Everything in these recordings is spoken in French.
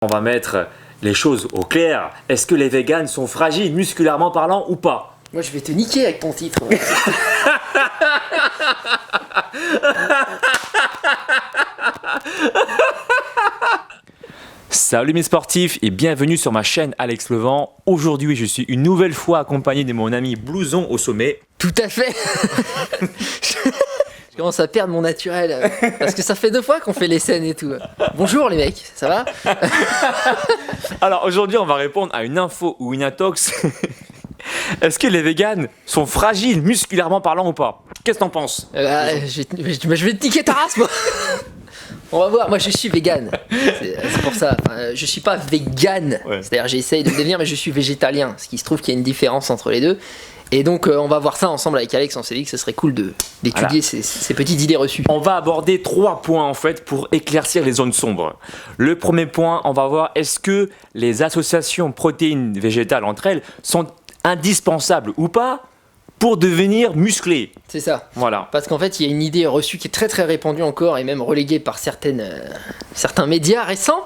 On va mettre les choses au clair. Est-ce que les véganes sont fragiles musculairement parlant ou pas? Moi je vais te niquer avec ton titre. Salut mes sportifs et bienvenue sur ma chaîne Alex Levent. Aujourd'hui je suis une nouvelle fois accompagné de mon ami Blouson au sommet. Tout à fait. Je commence à perdre mon naturel parce que ça fait 2 fois qu'on fait les scènes et tout. Bonjour les mecs, ça va? Alors aujourd'hui on va répondre à une info ou une intox. Est-ce que les véganes sont fragiles musculairement parlant ou pas? Qu'est-ce que t'en penses? Je vais te niquer ta race moi. On va voir, moi je suis vegan, c'est pour ça, enfin, je suis pas vegan, ouais. C'est-à-dire j'essaye de le devenir mais je suis végétalien, ce qui se trouve qu'il y a une différence entre les deux. Et donc on va voir ça ensemble avec Alex, on s'est dit que ce serait cool d'étudier ces petites idées reçues. On va aborder 3 points en fait pour éclaircir les zones sombres. Le premier point, on va voir est-ce que les associations protéines végétales entre elles sont indispensables ou pas pour devenir musclé. C'est ça. Voilà. Parce qu'en fait, il y a une idée reçue qui est très très répandue encore et même reléguée par certains médias récents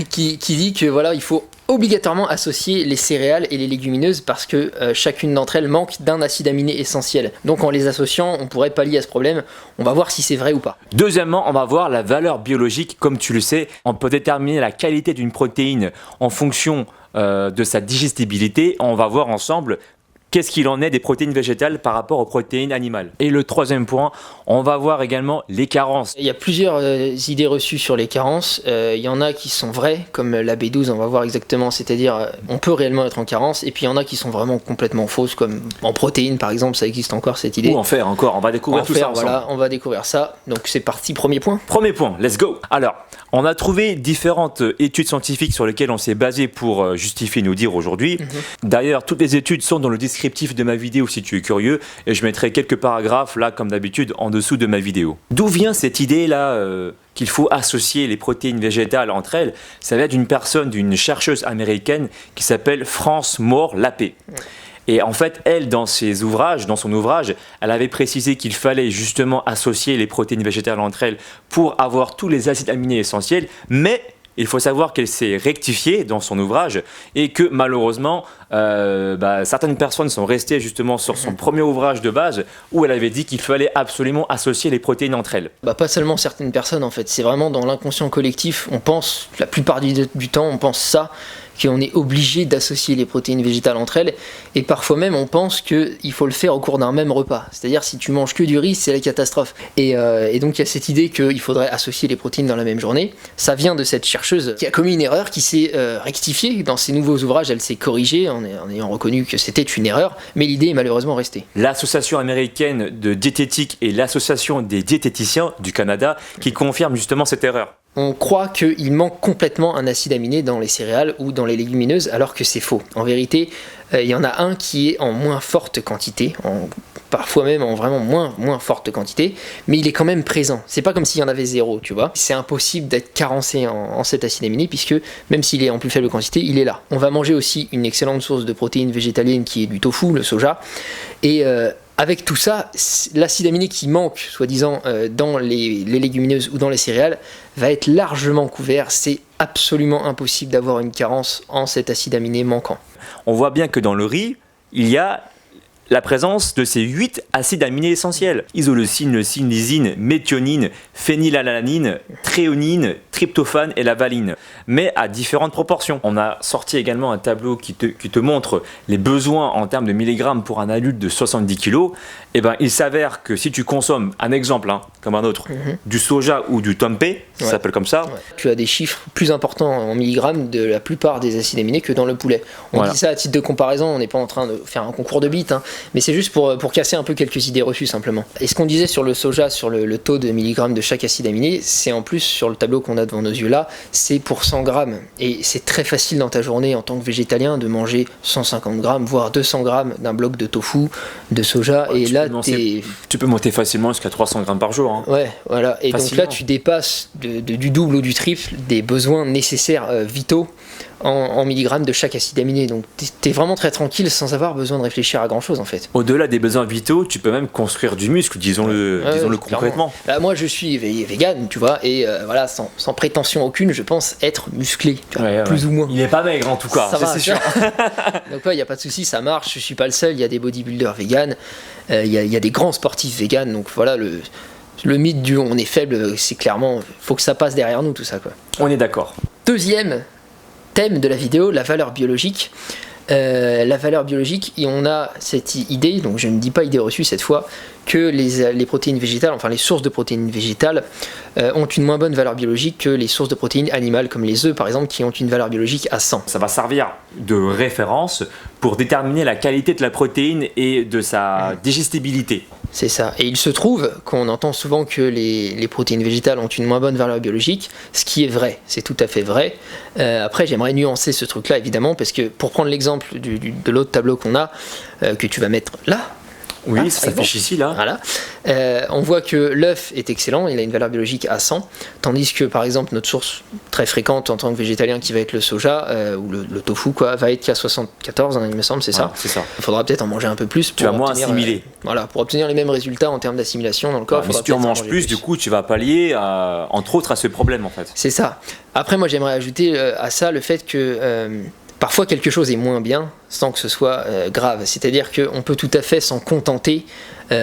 qui dit que voilà, il faut obligatoirement associer les céréales et les légumineuses parce que chacune d'entre elles manque d'un acide aminé essentiel. Donc en les associant, on pourrait pallier à ce problème. On va voir si c'est vrai ou pas. Deuxièmement, on va voir la valeur biologique. Comme tu le sais, on peut déterminer la qualité d'une protéine en fonction de sa digestibilité. On va voir ensemble qu'est-ce qu'il en est des protéines végétales par rapport aux protéines animales. Et le troisième point, on va voir également les carences. Il y a plusieurs idées reçues sur les carences. Il y en a qui sont vraies, comme la B12, on va voir exactement, c'est-à-dire on peut réellement être en carence. Et puis il y en a qui sont vraiment complètement fausses, comme en protéines par exemple, ça existe encore cette idée. Ou en fer encore, on va découvrir tout ça ensemble. Voilà, on va découvrir ça. Donc c'est parti, premier point. Premier point, let's go. Alors, on a trouvé différentes études scientifiques sur lesquelles on s'est basé pour justifier nos dires aujourd'hui. D'ailleurs, toutes les études sont dans le descriptif de ma vidéo si tu es curieux et je mettrai quelques paragraphes là comme d'habitude en dessous de ma vidéo. D'où vient cette idée là qu'il faut associer les protéines végétales entre elles? Ça vient d'une chercheuse américaine qui s'appelle France Moore-Lappé. Et en fait, elle, dans son ouvrage, elle avait précisé qu'il fallait justement associer les protéines végétales entre elles pour avoir tous les acides aminés essentiels, mais il faut savoir qu'elle s'est rectifiée dans son ouvrage et que malheureusement, certaines personnes sont restées justement sur son premier ouvrage de base où elle avait dit qu'il fallait absolument associer les protéines entre elles. Pas seulement certaines personnes en fait, c'est vraiment dans l'inconscient collectif, on pense, la plupart du temps, on pense ça, qu'on est obligé d'associer les protéines végétales entre elles, et parfois même on pense qu'il faut le faire au cours d'un même repas, c'est-à-dire si tu manges que du riz, c'est la catastrophe. Et donc il y a cette idée qu'il faudrait associer les protéines dans la même journée. Ça vient de cette chercheuse qui a commis une erreur, qui s'est rectifiée dans ses nouveaux ouvrages, elle s'est corrigée en ayant reconnu que c'était une erreur, mais l'idée est malheureusement restée. L'association américaine de diététique et l'association des diététiciens du Canada qui confirment justement cette erreur. On croit qu'il manque complètement un acide aminé dans les céréales ou dans les légumineuses, alors que c'est faux. En vérité, il y en a un qui est en moins forte quantité, parfois même en vraiment moins forte quantité, mais il est quand même présent. C'est pas comme s'il y en avait 0, tu vois. C'est impossible d'être carencé en cet acide aminé, puisque même s'il est en plus faible quantité, il est là. On va manger aussi une excellente source de protéines végétaliennes qui est du tofu, le soja, et avec tout ça, l'acide aminé qui manque, soi-disant, dans les légumineuses ou dans les céréales, va être largement couvert. C'est absolument impossible d'avoir une carence en cet acide aminé manquant. On voit bien que dans le riz, il y a la présence de ces 8 acides aminés essentiels. Isoleucine, leucine, lysine, méthionine, phénylalanine, thréonine, tryptophane et la valine. Mais à différentes proportions. On a sorti également un tableau qui te montre les besoins en termes de milligrammes pour un adulte de 70 kg. Et ben, il s'avère que si tu consommes, un exemple, comme un autre, du soja ou du tempeh, ça s'appelle comme ça. Tu as des chiffres plus importants en milligrammes de la plupart des acides aminés que dans le poulet. On dit ça à titre de comparaison, on n'est pas en train de faire un concours de bits, mais c'est juste pour casser un peu quelques idées reçues simplement. Et ce qu'on disait sur le soja, sur le taux de milligrammes de chaque acide aminé, c'est en plus sur le tableau qu'on a devant nos yeux là, c'est pour 100 grammes. Et c'est très facile dans ta journée en tant que végétalien de manger 150 grammes, voire 200 grammes d'un bloc de tofu, de soja, et là tu peux monter facilement jusqu'à 300 grammes par jour. Ouais, voilà. Et facilement. Donc là tu dépasses du double ou du triple des besoins nécessaires vitaux en milligrammes de chaque acide aminé. Donc t'es vraiment très tranquille sans avoir besoin de réfléchir à grand chose en fait. Au-delà des besoins vitaux, tu peux même construire du muscle, disons-le concrètement. Là, moi je suis vegan, tu vois, et voilà, sans prétention aucune, je pense être musclé, plus ou moins. Il est pas maigre en tout cas, ça va, c'est sûr. Donc il n'y a pas de souci, ça marche, je suis pas le seul, il y a des bodybuilders vegan, il y a des grands sportifs vegan, donc voilà, le mythe du on est faible, c'est clairement, faut que ça passe derrière nous tout ça quoi. On est d'accord. Deuxième thème de la vidéo, la valeur biologique. La valeur biologique, et on a cette idée, donc je ne dis pas idée reçue cette fois, que les protéines végétales, enfin les sources de protéines végétales, ont une moins bonne valeur biologique que les sources de protéines animales, comme les œufs par exemple, qui ont une valeur biologique à 100. Ça va servir de référence pour déterminer la qualité de la protéine et de sa digestibilité. C'est ça. Et il se trouve qu'on entend souvent que les protéines végétales ont une moins bonne valeur biologique, ce qui est vrai, c'est tout à fait vrai. Après, j'aimerais nuancer ce truc-là, évidemment, parce que pour prendre l'exemple de l'autre tableau qu'on a, que tu vas mettre là, oui, ça s'affiche ici, là. Voilà. On voit que l'œuf est excellent, il a une valeur biologique à 100, tandis que par exemple notre source très fréquente en tant que végétalien qui va être le soja, ou le tofu, quoi, va être qu'à 74, il me semble, c'est ça. C'est ça. Il faudra peut-être en manger un peu plus pour tu vas moins assimiler. Voilà, pour obtenir les mêmes résultats en termes d'assimilation dans le corps. Mais si tu en manges plus, du coup, tu vas pallier, entre autres, à ce problème en fait. C'est ça. Après, moi j'aimerais ajouter à ça le fait que parfois quelque chose est moins bien sans que ce soit grave. C'est-à-dire qu'on peut tout à fait s'en contenter.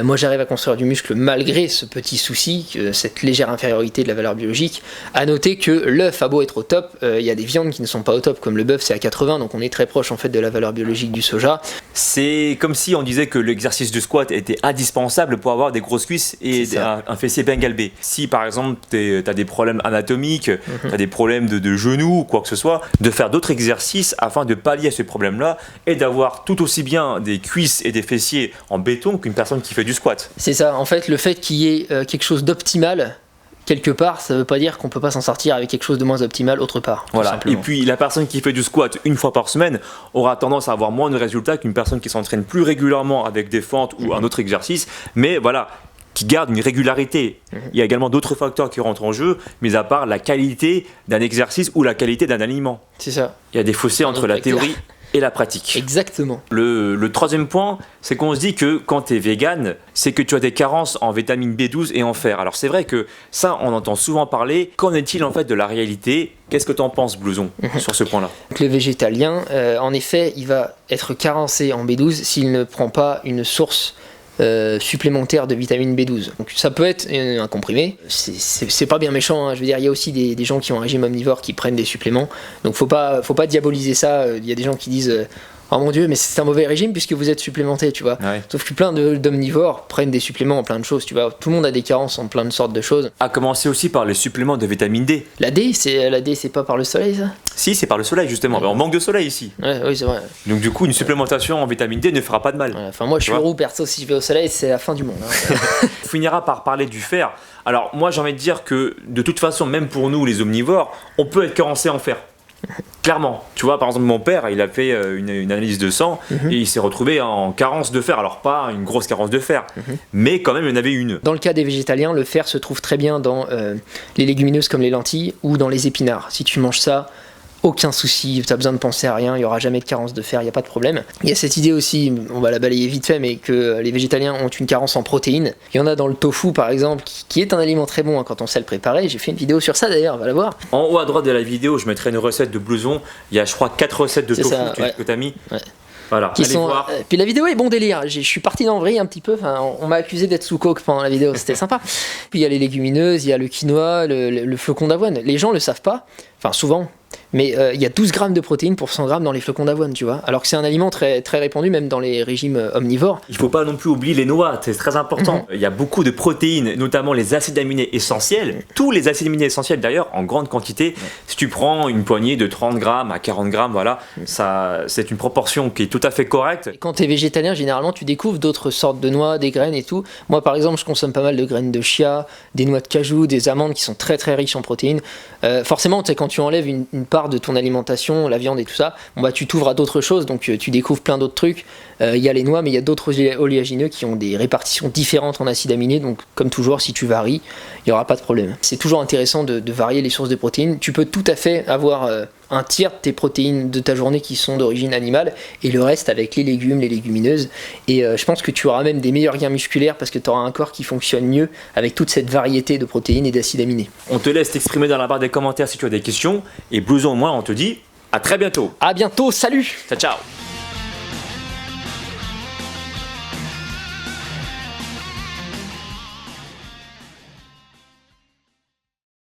Moi j'arrive à construire du muscle malgré ce petit souci, cette légère infériorité de la valeur biologique. À noter que l'œuf a beau être au top, il y a des viandes qui ne sont pas au top, comme le bœuf c'est à 80, donc on est très proche en fait de la valeur biologique du soja. C'est comme si on disait que l'exercice de squat était indispensable pour avoir des grosses cuisses et un fessier bien galbé. Si par exemple tu as des problèmes anatomiques, tu as des problèmes de genoux ou quoi que ce soit, de faire d'autres exercices afin de pallier à ce problème-là et d'avoir tout aussi bien des cuisses et des fessiers en béton qu'une personne qui fait du squat. C'est ça, en fait le fait qu'il y ait quelque chose d'optimal quelque part, ça veut pas dire qu'on peut pas s'en sortir avec quelque chose de moins optimal autre part. Voilà. Et puis la personne qui fait du squat une fois par semaine aura tendance à avoir moins de résultats qu'une personne qui s'entraîne plus régulièrement avec des fentes ou un autre exercice, mais voilà, qui garde une régularité. Il y a également d'autres facteurs qui rentrent en jeu, mis à part la qualité d'un exercice ou la qualité d'un aliment. C'est ça. Il y a des fossés entre la théorie et la pratique. Exactement. Le troisième point, c'est qu'on se dit que quand tu es vegan, c'est que tu as des carences en vitamine B12 et en fer. Alors c'est vrai que ça, on entend souvent parler. Qu'en est-il en fait de la réalité ? Qu'est-ce que tu en penses, Blouson, sur ce point-là ? Donc, le végétalien, en effet, il va être carencé en B12 s'il ne prend pas une source supplémentaire de vitamine B12. Donc ça peut être un comprimé, c'est pas bien méchant, hein. Je veux dire, il y a aussi des gens qui ont un régime omnivore qui prennent des suppléments, donc faut pas diaboliser ça. Il y a des gens qui disent oh mon dieu, mais c'est un mauvais régime puisque vous êtes supplémenté, tu vois. Ouais. Sauf que plein d'omnivores prennent des suppléments en plein de choses, tu vois. Tout le monde a des carences en plein de sortes de choses. À commencer aussi par les suppléments de vitamine D. La D, c'est pas par le soleil, ça ? Si, c'est par le soleil justement. Mais on manque de soleil ici. Ouais, oui, c'est vrai. Donc du coup, une supplémentation en vitamine D ne fera pas de mal. Ouais, enfin, moi, je suis roux, perso, si je vais au soleil, c'est la fin du monde. Hein. On finira par parler du fer. Alors moi, j'ai envie de dire que de toute façon, même pour nous, les omnivores, on peut être carencé en fer. Clairement, tu vois, par exemple, mon père, il a fait une analyse de sang et il s'est retrouvé en carence de fer. Alors, pas une grosse carence de fer, mais quand même, il y en avait une. Dans le cas des végétaliens, le fer se trouve très bien dans les légumineuses comme les lentilles ou dans les épinards. Si tu manges ça, aucun souci, tu as besoin de penser à rien, il n'y aura jamais de carence de fer, il n'y a pas de problème. Il y a cette idée aussi, on va la balayer vite fait, mais que les végétaliens ont une carence en protéines. Il y en a dans le tofu par exemple, qui est un aliment très bon quand on sait le préparer. J'ai fait une vidéo sur ça d'ailleurs, on va la voir. En haut à droite de la vidéo, je mettrai une recette de Blouson. Il y a, je crois, 4 recettes de tofu que tu as mis. Ouais. Voilà, allez voir. Puis la vidéo est bon délire, je suis parti dans le vrille un petit peu, enfin, on m'a accusé d'être sous coke pendant la vidéo, c'était sympa. Puis il y a les légumineuses, il y a le quinoa, le flocon d'avoine. Les gens le savent pas, enfin souvent, mais il y a 12 grammes de protéines pour 100 grammes dans les flocons d'avoine, tu vois. Alors que c'est un aliment très, très répandu, même dans les régimes omnivores. Il faut pas non plus oublier les noix, c'est très important. Il y a beaucoup de protéines, notamment les acides aminés essentiels. Tous les acides aminés essentiels d'ailleurs, en grande quantité. Si tu prends une poignée de 30 grammes à 40 grammes, voilà, ça, c'est une proportion qui est tout à fait correcte. Et quand tu es végétalien, généralement, tu découvres d'autres sortes de noix, des graines et tout. Moi, par exemple, je consomme pas mal de graines de chia, des noix de cajou, des amandes qui sont très, très riches en protéines. Forcément, quand tu enlèves une part de ton alimentation, la viande et tout ça, bon bah tu t'ouvres à d'autres choses, donc tu découvres plein d'autres trucs. Il y a les noix, mais il y a d'autres oléagineux qui ont des répartitions différentes en acides aminés, donc comme toujours, si tu varies, il n'y aura pas de problème. C'est toujours intéressant de varier les sources de protéines. Tu peux tout à fait avoir un tiers de tes protéines de ta journée qui sont d'origine animale et le reste avec les légumes, les légumineuses. Et je pense que tu auras même des meilleurs gains musculaires parce que tu auras un corps qui fonctionne mieux avec toute cette variété de protéines et d'acides aminés. On te laisse t'exprimer dans la barre des commentaires si tu as des questions. Et Blouson, moi, on te dit à très bientôt. À bientôt, salut! Ciao, ciao!